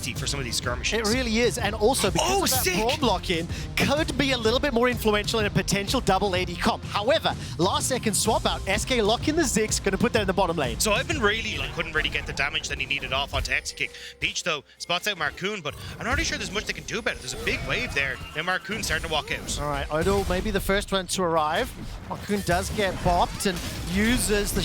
tasty for some of these skirmishes. It really is, and also because of that brawl block-in, could be a little bit more influential in a potential double AD comp. However, last second swap out, SK lock in the Ziggs, gonna put that in the bottom lane. So I've been really, couldn't really get the damage that he needed off onto Exekick. Peach, though, spots out Marcoon, but I'm not really sure there's much they can do about it. There's a big wave there. Now Marcoon's starting to walk out. All right, Odo maybe the first one to arrive. Marcoon does get bopped and uses the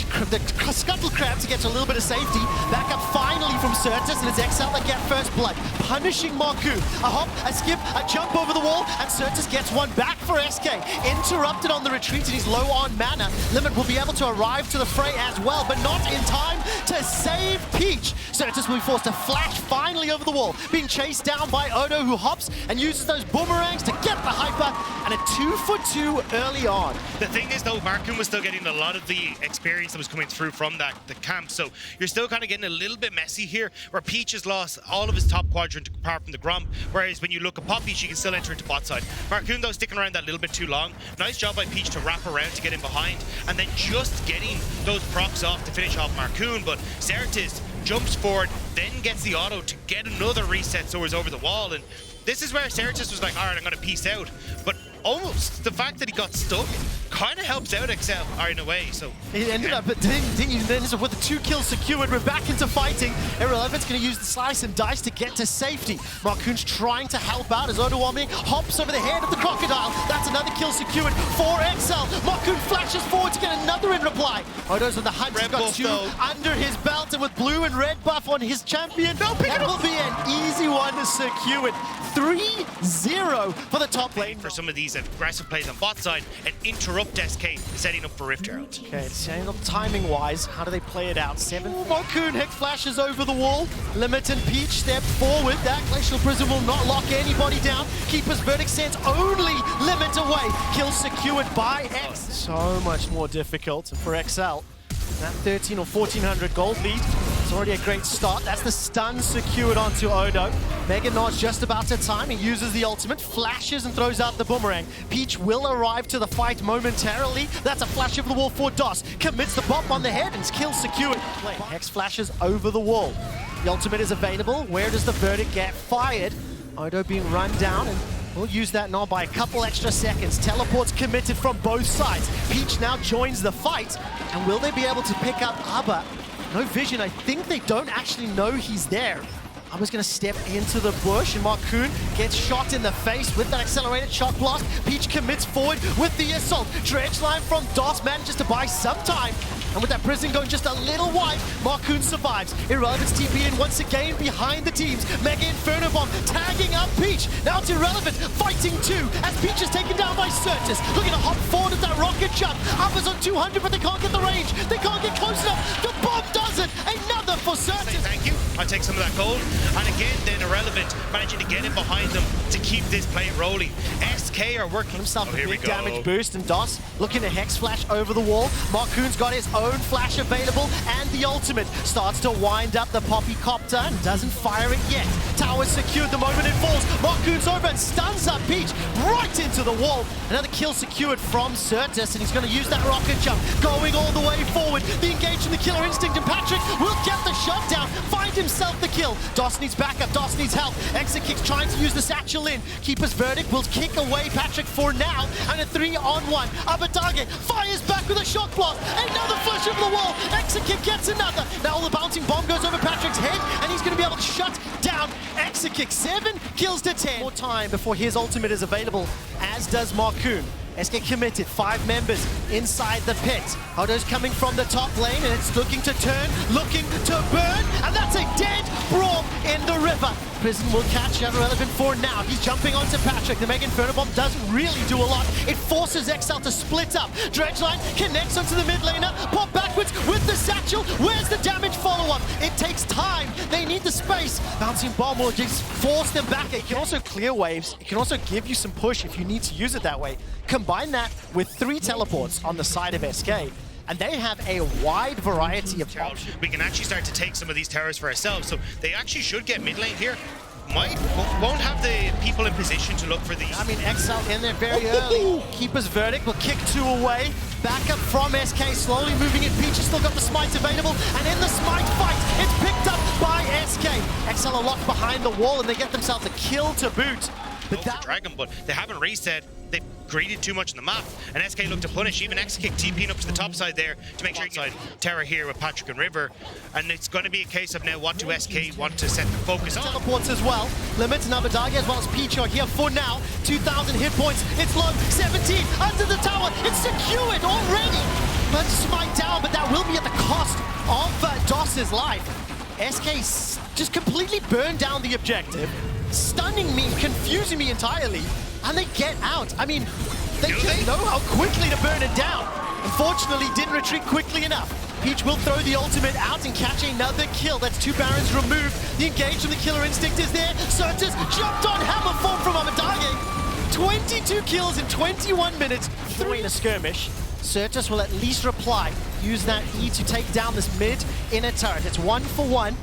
Scuttle Crab to get a little bit of safety. Back up finally from Certus, and it's XL that get first blood. Punishing Marcoon. A hop, a skip, a jump over the wall, and Certus gets one back for SK. Interrupted on the retreat, and he's low on mana. Limit will be able to arrive to the fray as well, but not in time to save Peach. Certus will be forced to flash finally over the wall, being chased down by Odo, who hops and uses those boomerangs to get the hyper, and a 2-for-2 early on. The thing is, though, Marcoon was still getting a lot of the experience that was coming through from the camp, so you're still kind of getting a little bit messy here, where Peach has lost all of his top quadrant apart from the Gromp, whereas when you look at Poppy, she can still enter into bot side. Marcoon, though, sticking around that little bit too long. Nice job by Peach to wrap around to get in behind, and then just getting those procs off to finish off Marcoon, but Certus jumps forward, then gets the auto to get another reset soars over the wall, and this is where Certus was like, all right, I'm going to peace out, but almost the fact that he got stuck kind of helps out XL in a way. So he ended up, with the 2 kills secured. We're back into fighting. Irrelevant's going to use the slice and dice to get to safety. Marcoon's trying to help out as Odoami hops over the head of the crocodile. That's another kill secured for XL. Marcoon flashes forward to get another in reply. Odo's on the hunt. He's got 2 under his belt, and with blue and red buff on his champion, that will be an easy one to secure it. 3-0 for the top lane. For some of these aggressive plays on bot side and interrupt SK setting up for Rift Herald. Okay, setting up timing-wise, how do they play it out? 7. Marcoon Hex flashes over the wall. Limit and Peach step forward. That Glacial Prism will not lock anybody down. Keeper's Verdict sends only Limit away. Kill secured by X. So much more difficult for XL. That 13 or 1400 gold lead is already a great start. That's the stun secured onto Odo. Mega Nod's just about to time. He uses the ultimate, flashes and throws out the boomerang. Peach will arrive to the fight momentarily. That's a flash over the wall for DOS. Commits the bop on the head and kill secured. Hex flashes over the wall. The ultimate is available. Where does the Verdict get fired? Odo being run down, and we'll use that now by a couple extra seconds. Teleports committed from both sides. Peach now joins the fight. And will they be able to pick up Abba? No vision. I think they don't actually know he's there. Abba's going to step into the bush, and Marcoon gets shot in the face with that accelerated shot blast. Peach commits forward with the assault. Dredge line from DOS manages to buy some time. And with that prison going just a little wide, Marcoon survives. Irrelevant's TP in once again behind the teams. Mega Inferno Bomb tagging up Peach. Now it's Irrelevant fighting 2 as Peach is taken down by Certus. Looking to hop forward with that rocket jump. Abba's on 200, but they can't get the range. They can't get close enough. The bomb does it. Another for Certus. Thank you. I'll take some of that gold. And again, then Irrelevant managing to get in behind them to keep this play rolling. SK are working himself a big damage boost, and DOS looking to Hex flash over the wall. Marcoon's got his own flash available, and the ultimate starts to wind up the Poppy Copter and doesn't fire it yet. Tower secured the moment it falls. Marcoon's over and stuns up Peach right into the wall. Another kill secured from Certus, and he's going to use that rocket jump, going all the way forward. The engage from the Killer Instinct, and Patrick will get the shutdown, find himself the kill. DOS needs backup, DOS needs help. Exekick's trying to use the satchel in. Keeper's Verdict will kick away Patrick for now, and a 3-on-1. Abatage fires back with a shock blast. Another flash over the wall. Exekick gets another. Now the bouncing bomb goes over Patrick's head, and he's going to be able to shut down Exekick. 7 kills to 10. More time before his ultimate is available, as does Marcoon. SK committed, 5 members inside the pit. Odo's coming from the top lane, and it's looking to turn, looking to burn, and that's a dead Braum in the river. Prison will catch Irrelevant for now. He's jumping onto Patrick. The Mega Inferno Bomb doesn't really do a lot. It forces XL to split up. Dredgeline connects onto the mid laner. Pop backwards with the satchel. Where's the damage follow-up? It takes time. They need the space. Bouncing Bomb will just force them back. It can also clear waves. It can also give you some push if you need to use it that way. Combine that with 3 teleports on the side of SK, and they have a wide variety of options. We can actually start to take some of these towers for ourselves, so they actually should get mid lane here. Won't have the people in position to look for these. I mean, XL in there very early. Keeper's Verdict will kick 2 away. Backup from SK, slowly moving it. Peach has still got the smite available, and in the smite fight, it's picked up by SK. XL are locked behind the wall, and they get themselves a kill to boot. But that Dragon, but they haven't reset. They've greeded too much in the map, and SK look to punish. Even XKick TPing up to the top side there to make sure you can Terra here with Patrick and River. And it's going to be a case of now what do SK want to set the focus on. Teleports as well. Limits and Abadagi as well as Peach are here for now. 2,000 hit points. It's low. 17 under the tower. It's secured already. But smite down, but that will be at the cost of DOS's life. SK just completely burned down the objective, stunning me, confusing me entirely, and they get out. I mean, they just know how quickly to burn it down. Unfortunately, didn't retreat quickly enough. Peach will throw the ultimate out and catch another kill. That's 2 Barons removed. The engage from the Killer Instinct is there. Certus jumped on hammer form from Abadagi. 22 kills in 21 minutes. 3 in a skirmish. Certus will at least reply. Use that E to take down this mid inner turret. It's 1 for 1.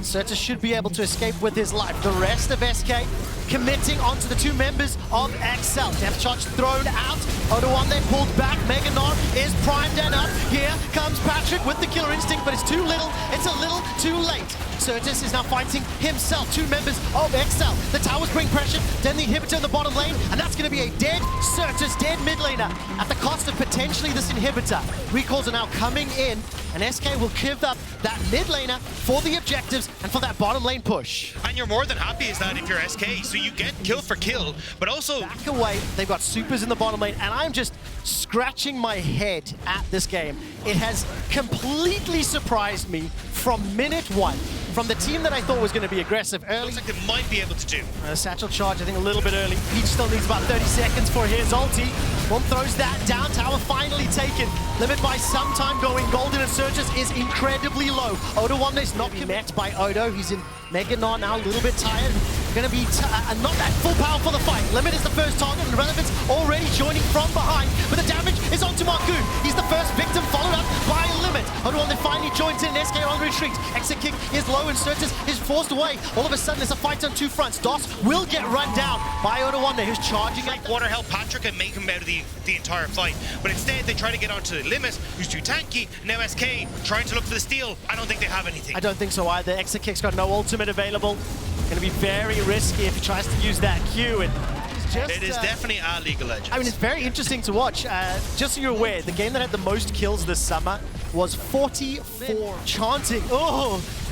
Certus should be able to escape with his life. The rest of SK committing onto the 2 members of XL. Depth charge thrown out. Odo1 then pulled back. Meganon is primed and up. Here comes Patrick with the Killer Instinct, but it's too little. It's a little too late. Certus is now fighting himself. 2 members of XL. The towers bring pressure. Then the inhibitor in the bottom lane, and that's going to be a dead Certus, dead mid laner at the cost of potentially this inhibitor. Recalls are now coming in, and SK will give up that mid laner for the objectives and for that bottom lane push. And you're more than happy as that if you're SK, so you get kill for kill, but also back away. They've got supers in the bottom lane, and I'm just scratching my head at this game. It has completely surprised me from minute 1. From the team that I thought was going to be aggressive early. Looks like they might be able to do. Satchel charge, I think, a little bit early. Peach still needs about 30 seconds for his ulti. Bomb throws that down. Tower finally taken. Limit by some time going. Golden and Surges is incredibly low. Odo1 is not met by Odo. He's in Meganon now, a little bit tired. Going to be not that full power for the fight. Limit is the first target, and Relevance already joining from behind. But the damage is onto Marcoon. He's the first victim, followed up by Limit. Odo1 then finally joins in. SK on retreat. Exit kick is low, and Certus is forced away. All of a sudden, there's a fight on 2 fronts. DOS will get run down by Odo1, who's charging at water help Patrick and make him out of the entire fight. But instead, they try to get onto the Limit, who's too tanky. Now SK trying to look for the steal. I don't think they have anything. I don't think so either. Exit kick's got no ultimate available. Going to be very risky if he tries to use that Q. And it is definitely a League of Legends. I mean, it's very interesting to watch. Just so you're aware, the game that had the most kills this summer was 44. Chanting,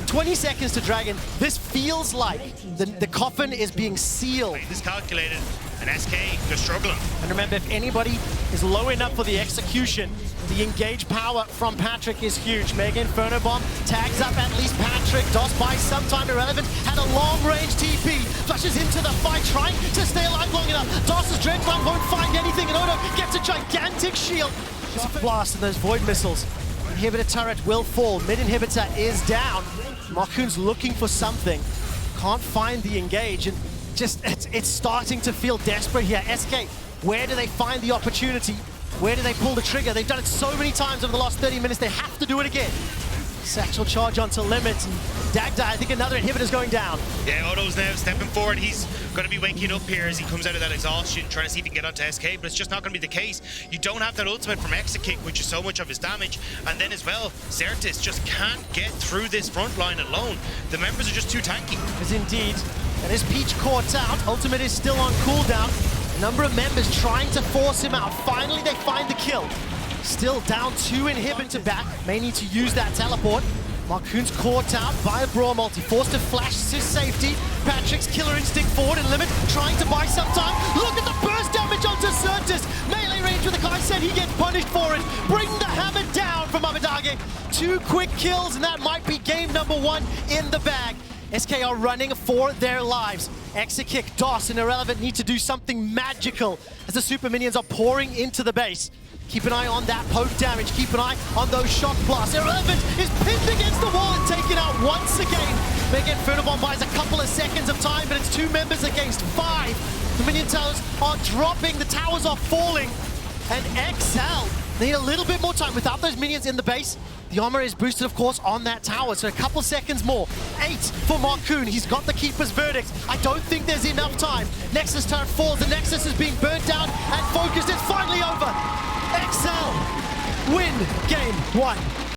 20 seconds to Dragon. This feels like the coffin is being sealed. This calculated, and SK, they're struggling. And remember, if anybody is low enough for the execution, the engage power from Patrick is huge. Mega Inferno Bomb tags up at least Patrick. DOS by some time irrelevant. Had a long-range TP. Flushes into the fight, trying to stay alive long enough. DOS's Dredgeline won't find anything, and Odo gets a gigantic shield. Shot blast and those Void Missiles. Inhibitor turret will fall. Mid inhibitor is down. Marcoon's looking for something. Can't find the engage, and just it's starting to feel desperate here. SK, where do they find the opportunity? Where do they pull the trigger? They've done it so many times over the last 30 minutes, they have to do it again. Satchel charge onto Limit. Dagda, I think another inhibitor's going down. Yeah, Odo's now stepping forward. He's going to be waking up here as he comes out of that exhaustion, trying to see if he can get onto SK, but it's just not going to be the case. You don't have that ultimate from Exit Kick, which is so much of his damage. And then as well, Certus just can't get through this front line alone. The members are just too tanky. Because indeed, and as Peach caught out, ultimate is still on cooldown. A number of members trying to force him out. Finally, they find the kill. Still down 2 inhibitor back. May need to use that teleport. Marcoon's caught out by a Brawl multi. Forced to flash to safety. Patrick's Killer Instinct forward and Limit trying to buy some time. Look at the burst damage onto Certus. Melee range with the Kai said he gets punished for it. Bring the hammer down from Abadagi. 2 quick kills, and that might be game number 1 in the bag. SK are running for their lives. Exit kick, DOS and Irrelevant need to do something magical as the super minions are pouring into the base. Keep an eye on that poke damage. Keep an eye on those shock blasts. Irrelevant is pinned against the wall and taken out once again. Mega Inferno Bomb buys a couple of seconds of time, but it's 2 members against 5. The minion towers are dropping. The towers are falling. And XL need a little bit more time without those minions in the base. The armor is boosted, of course, on that tower, so a couple seconds more. 8 for Marcoon. He's got the Keeper's Verdict. I don't think there's enough time. Nexus turret falls. The Nexus is being burnt down and focused. It's finally over. XL win game 1.